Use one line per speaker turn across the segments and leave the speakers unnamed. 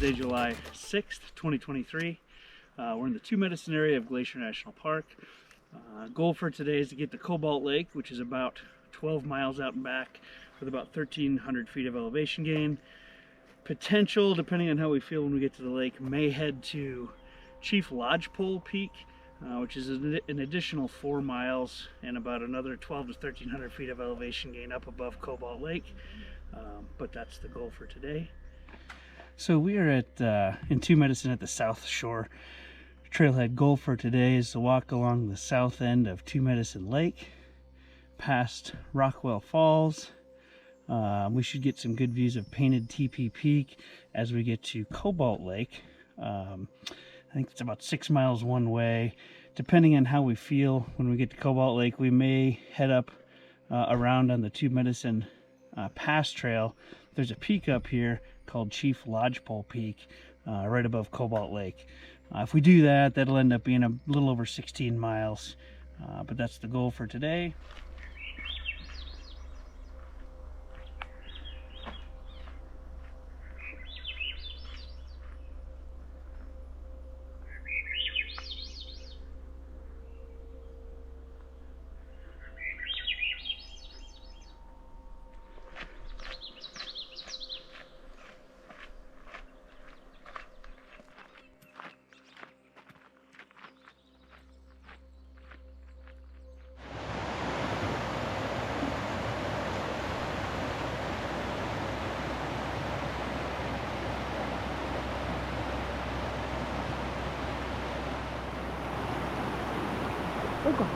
Wednesday, July 6th, 2023. We're in the Two Medicine area of Glacier National Park. Goal for today is to get to Cobalt Lake, which is about 12 miles out and back with about 1,300 feet of elevation gain. Potential, depending on how we feel when we get to the lake, may head to Chief Lodgepole Peak, which is an additional 4 miles and about another 12 to 1,300 feet of elevation gain up above Cobalt Lake. But that's the goal for today. So we are at in Two Medicine at the South Shore Trailhead. Goal for today is to walk along the south end of Two Medicine Lake, past Rockwell Falls. We should get some good views of Painted Teepee Peak as we get to Cobalt Lake. I think it's about 6 miles one way. Depending on how we feel when we get to Cobalt Lake, we may head up around on the Two Medicine Pass Trail. There's a peak up here called Chief Lodgepole Peak right above Cobalt Lake. If we do that, that'll end up being a little over 16 miles. But that's the goal for today. Oh God.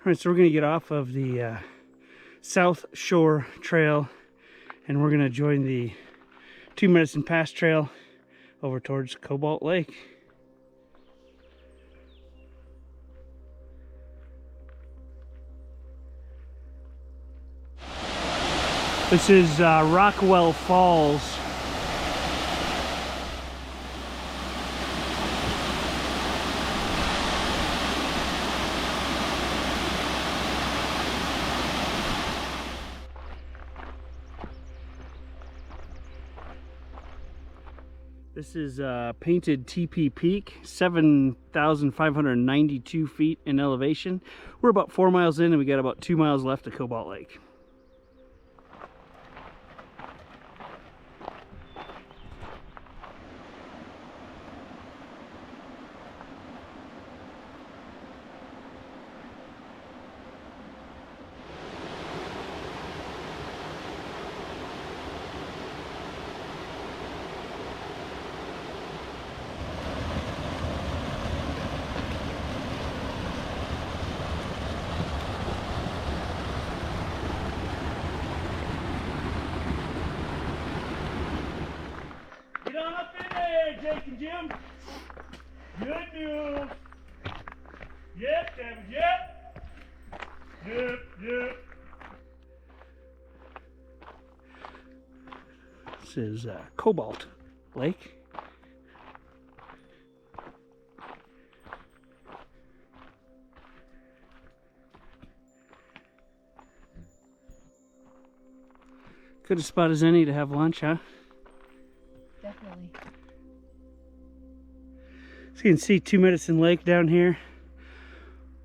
All right, so we're going to get off of the South Shore Trail and we're going to join the Two Medicine Pass Trail over towards Cobalt Lake. This is Rockwell Falls. This is Painted Teepee Peak, 7,592 feet in elevation. We're about 4 miles in and we got about 2 miles left to Cobalt Lake. Jake and Jim. Good news. Yep, David, yep. Yep, yep. This is Cobalt Lake. Good a spot as any to have lunch, huh?
Definitely.
So you can see Two Medicine Lake down here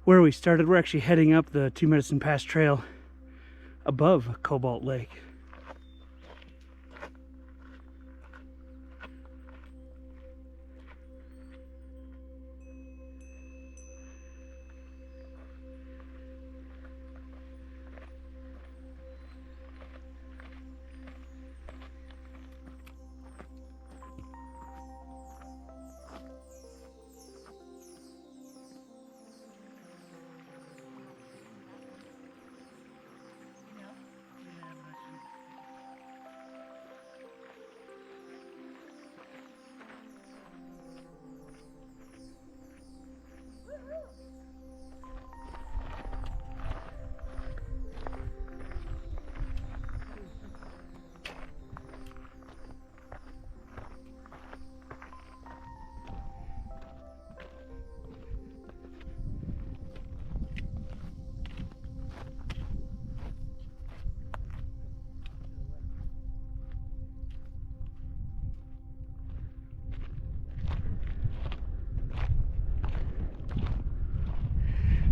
where we started. We're actually heading up the Two Medicine Pass Trail above Cobalt Lake.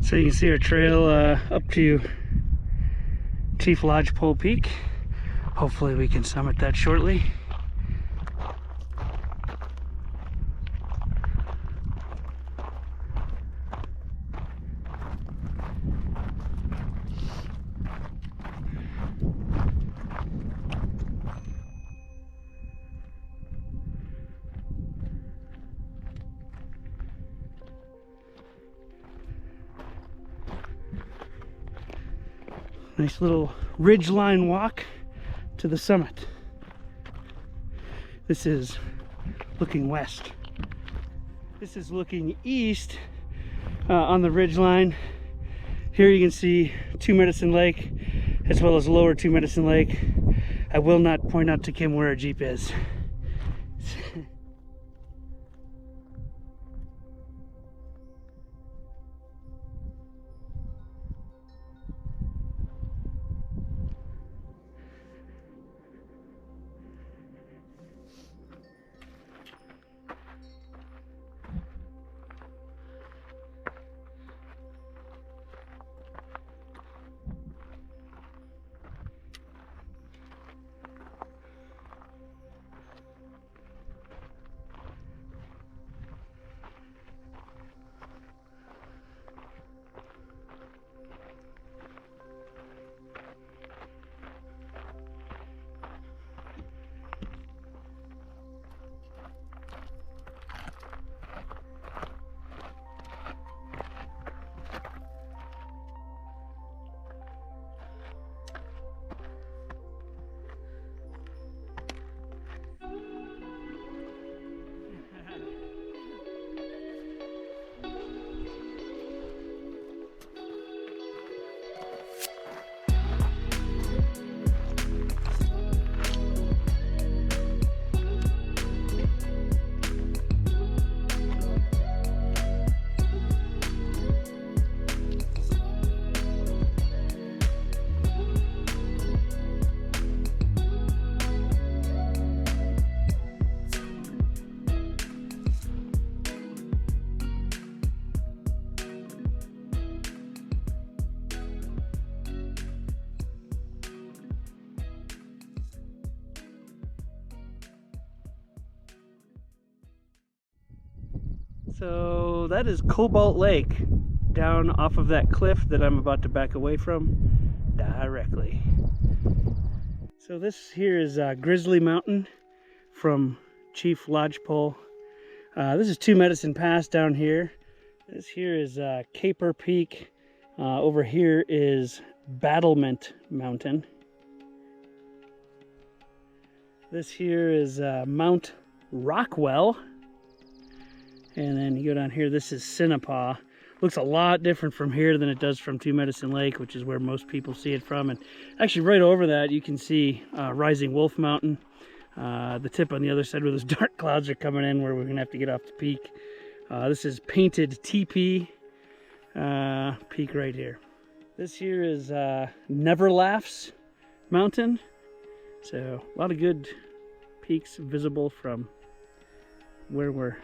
So you can see our trail up to Chief Lodgepole Peak. Hopefully we can summit that shortly. Nice little ridgeline walk to the summit. This is looking west. This is looking east on the ridgeline. Here you can see Two Medicine Lake as well as lower Two Medicine Lake. I will not point out to Kim where our Jeep is. So that is Cobalt Lake down off of that cliff that I'm about to back away from directly. So this here is Grizzly Mountain from Chief Lodgepole. This is Two Medicine Pass down here. This here is Caper Peak. Over here is Battlement Mountain. This here is Mount Rockwell. And then you go down here, this is Sinnepaw. Looks a lot different from here than it does from Two Medicine Lake, which is where most people see it from. And actually right over that, you can see Rising Wolf Mountain. The tip on the other side where those dark clouds are coming in, where we're gonna have to get off the peak. This is Painted TP peak right here. This here is Never Laughs Mountain. So a lot of good peaks visible from where we're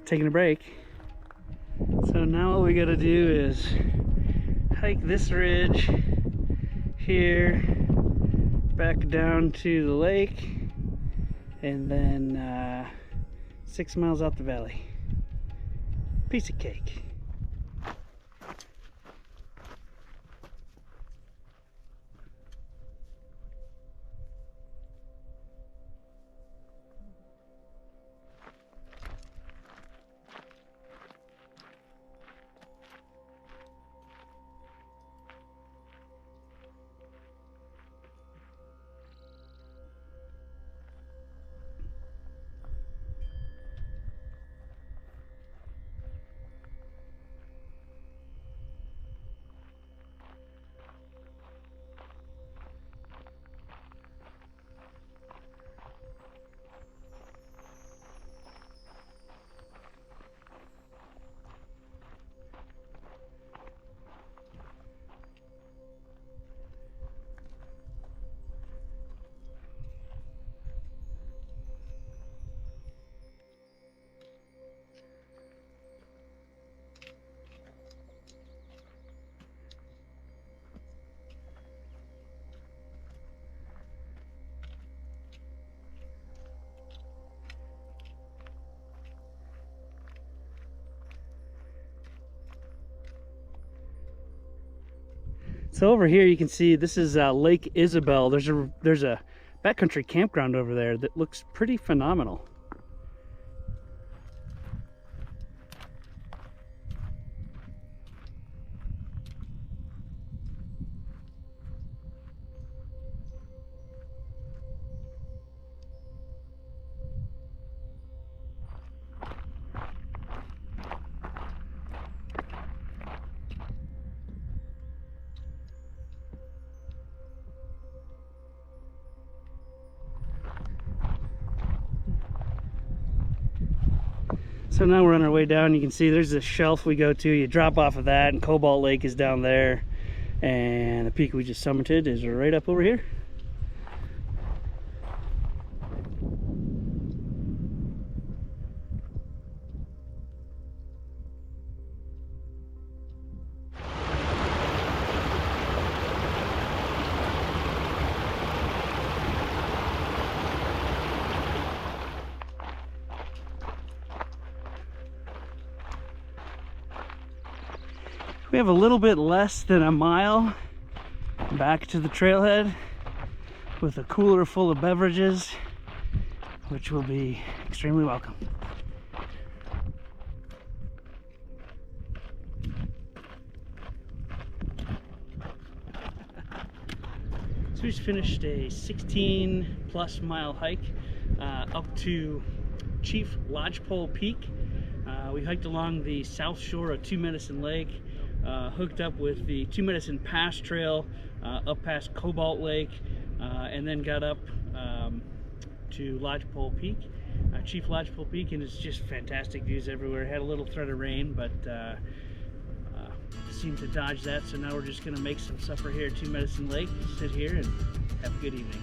taking a break. So now what we gotta do is hike this ridge here back down to the lake, and then 6 miles out the valley. Piece of cake. So over here you can see this is Lake Isabel. There's a backcountry campground over there that looks pretty phenomenal. So now we're on our way down. You can see there's a shelf we go to. You drop off of that, and Cobalt Lake is down there. And the peak we just summited is right up over here. We have a little bit less than a mile back to the trailhead with a cooler full of beverages, which will be extremely welcome. So we just finished a 16+ mile hike up to Chief Lodgepole Peak. We hiked along the south shore of Two Medicine Lake, hooked up with the Two Medicine Pass Trail up past Cobalt Lake, and then got up to Lodgepole Peak, Chief Lodgepole Peak, and it's just fantastic views everywhere. Had a little threat of rain, but seemed to dodge that, so now we're just going to make some supper here at Two Medicine Lake, sit here, and have a good evening.